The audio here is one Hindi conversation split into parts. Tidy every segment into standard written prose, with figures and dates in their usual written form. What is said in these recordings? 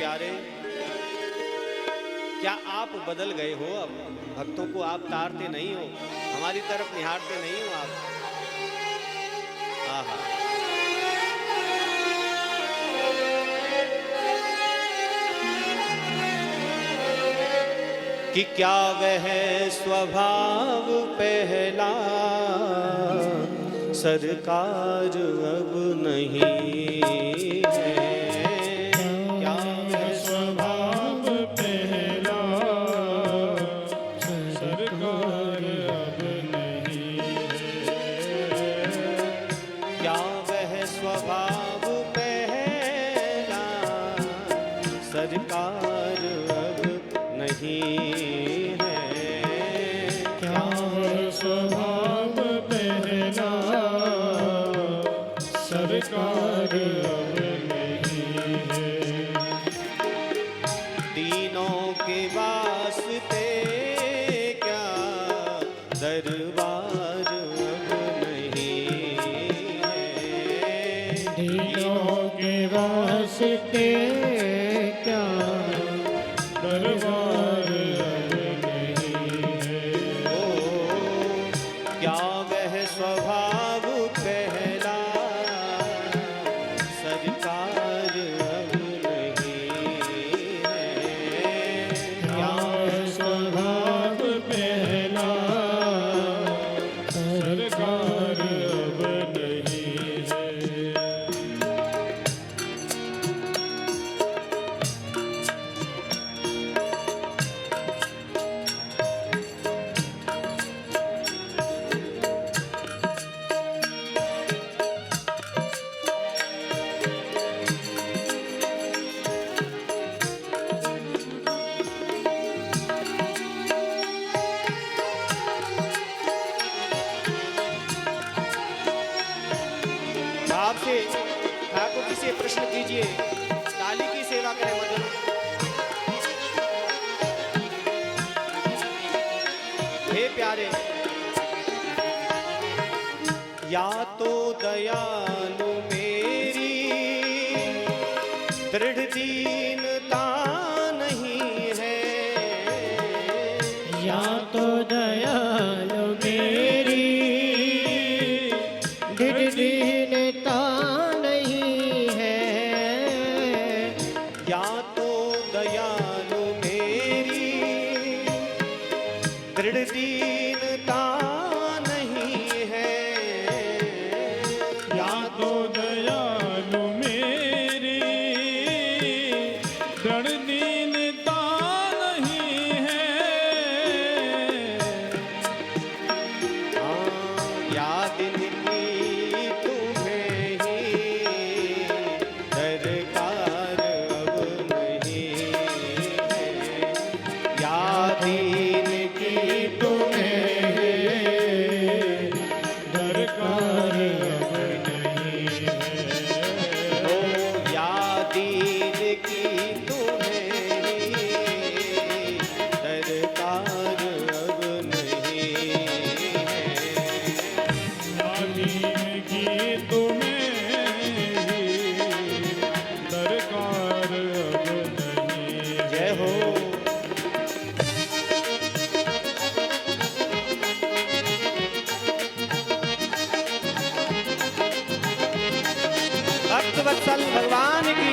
प्यारे, क्या आप बदल गए हो? अब भक्तों को आप तारते नहीं हो, हमारी तरफ निहारते नहीं हो आप। आहा, कि क्या वह स्वभाव पहला सरकार अब नहीं है? क्या वह स्वभाव पहला सरकार अब नहीं है? क्या वह स्वभाव पहला सरकार अब नहीं है? क्या वह स्वभाव पहला सरकार अब नहीं है? तीनों के वास्ते क्या दरबार अब नहीं है? तीनों के वास्ते क्या दरबार अब नहीं है? ओ, क्या वह स्वभाव पहला सरकार अब नहीं है? क्या स्वभाव पहला सरकार अब नहीं है? आपसे ठाकुर जी से प्रश्न कीजिए, ताली की सेवा करें मदन। हे प्यारे, या तो दयालु मेरी दृढ़ दीनता नहीं है, या तो दयालु मेरी दृढ़ दीनता नहीं है? या तो दयालु मेरी दृढ़ दीनता नहीं है, या तो दयालु मेरी दृढ़ दीनता नहीं है? याद नहीं तुम्हें ही दरकार अब नहीं है? याद की तुम्हें दरकार अब नहीं है? ओ याद की तुम्हें दरकार अब नहीं है? यादीन की तुम्हें दरकार अब नहीं है? जय हो। भक्तवत्सल भगवान की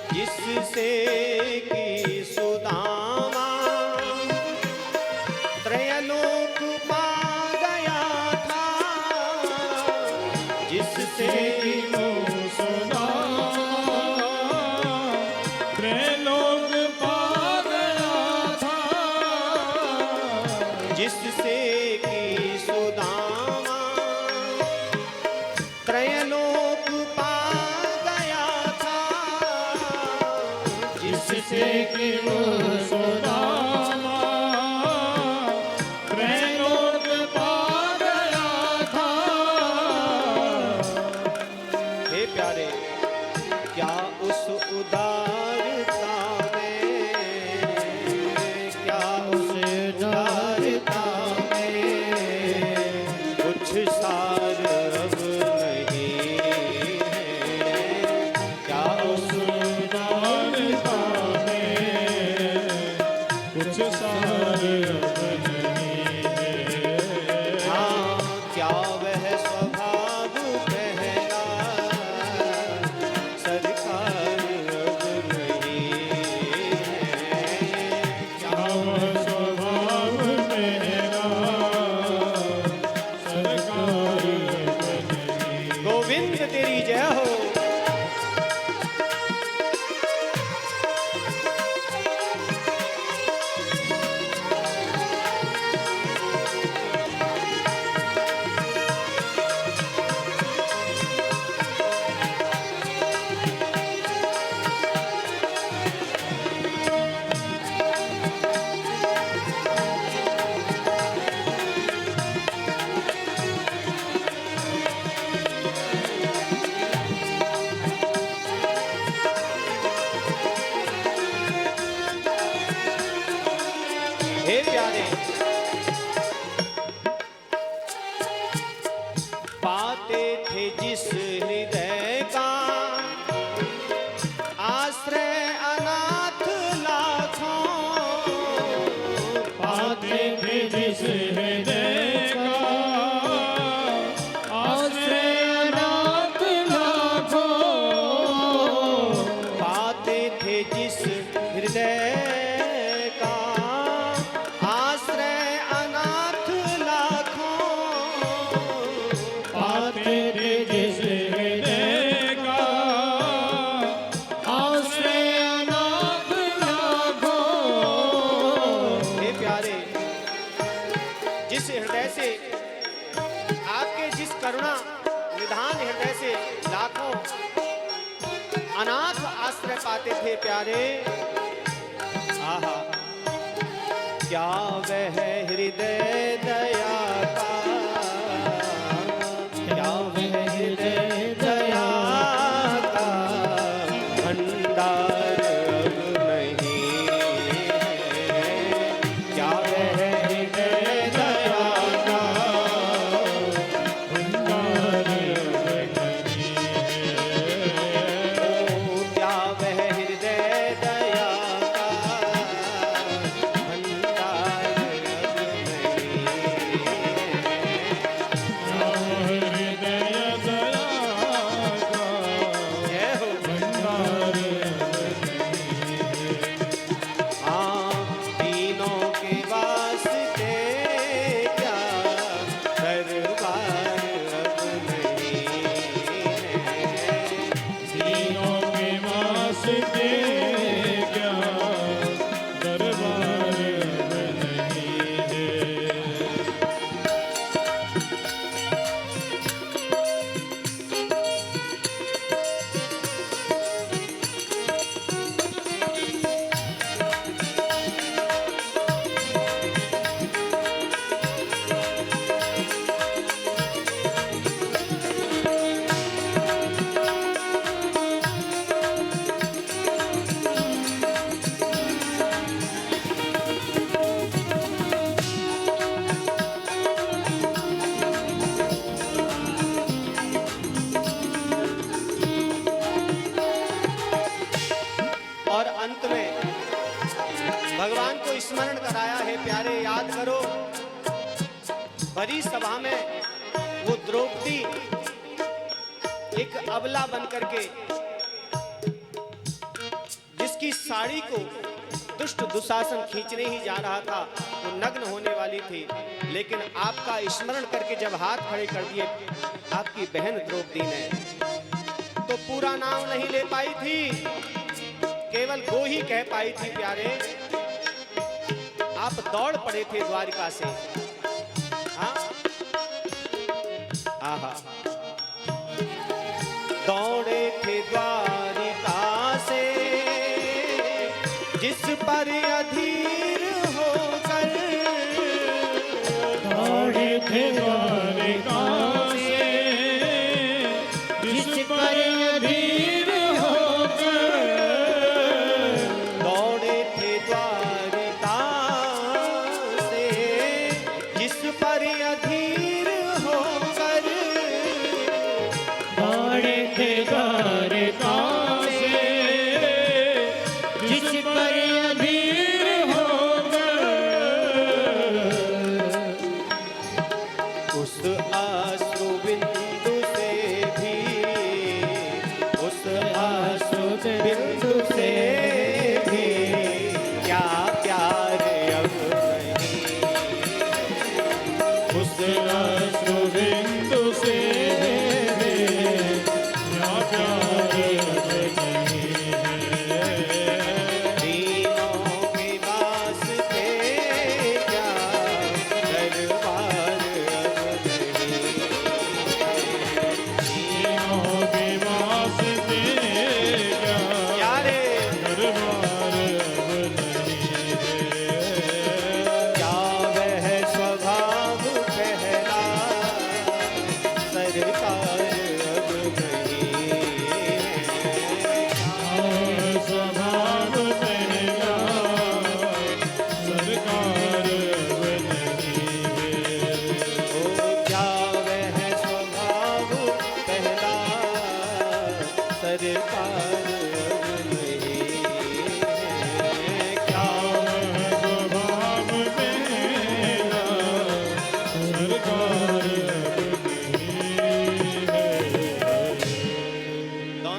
जिससे की सुदामा त्रयलोक पा गया था, जिससे की त्रैलोक पा गया था, जिससे की सुदामा त्रयलोक पा गया था, जिससे की सुदामा त्रैलोक पा गया था। सार अब नहीं है, क्या उस दानता में कुछ सार अब नहीं है। हाँ, क्या वह स्वभाव पहला सरकार अब नहीं है, क्या वह स्वभाव मेरा सरकार अब नहीं। गोविंद तेरी जय हो। हे प्यारे, पाते थे जिस हृदय का आश्रय अनाथ लाखों, पाते थे जिस हृदय का आश्रय अनाथ लाखों। पाते थे जिस हृदय का आश्रय अनाथ लाखों, पाते थे जिस हृदय का आश्रय अनाथ लाखों। हे प्यारे, जिस हृदय से आपके जिस करुणा निधान हृदय से लाखों अनाथ आश्रय पाते थे प्यारे, आहा, क्या वह हृदय दया का, क्या वह हृदय दया का भंडार अब नहीं है, क्या वह हृदय दया का भंडार अब नहीं है। ओ, क्या वह हृदय दया का भंडार अब नहीं है। हृदय दया का जय हो। भंडार अब नहीं है। हाँ, तीनों के वास्ते क्या दरबार अब नहीं है, तीनों के वास्ते क्या दरबार अब नहीं है। और अंत में भगवान को स्मरण कराया है प्यारे, याद करो बड़ी सभा में वो द्रौपदी एक अबला बनकर के जिसकी साड़ी को दुष्ट दुशासन खींचने ही जा रहा था, वो नग्न होने वाली थी, लेकिन आपका स्मरण करके जब हाथ खड़े कर दिए आपकी बहन द्रौपदी ने, तो पूरा नाम नहीं ले पाई थी, केवल गो ही कह पाई थी प्यारे। आप दौड़ पड़े थे द्वारिका से, हाँ, आहा, दौड़े थे द्वारिका से जिस पर अधि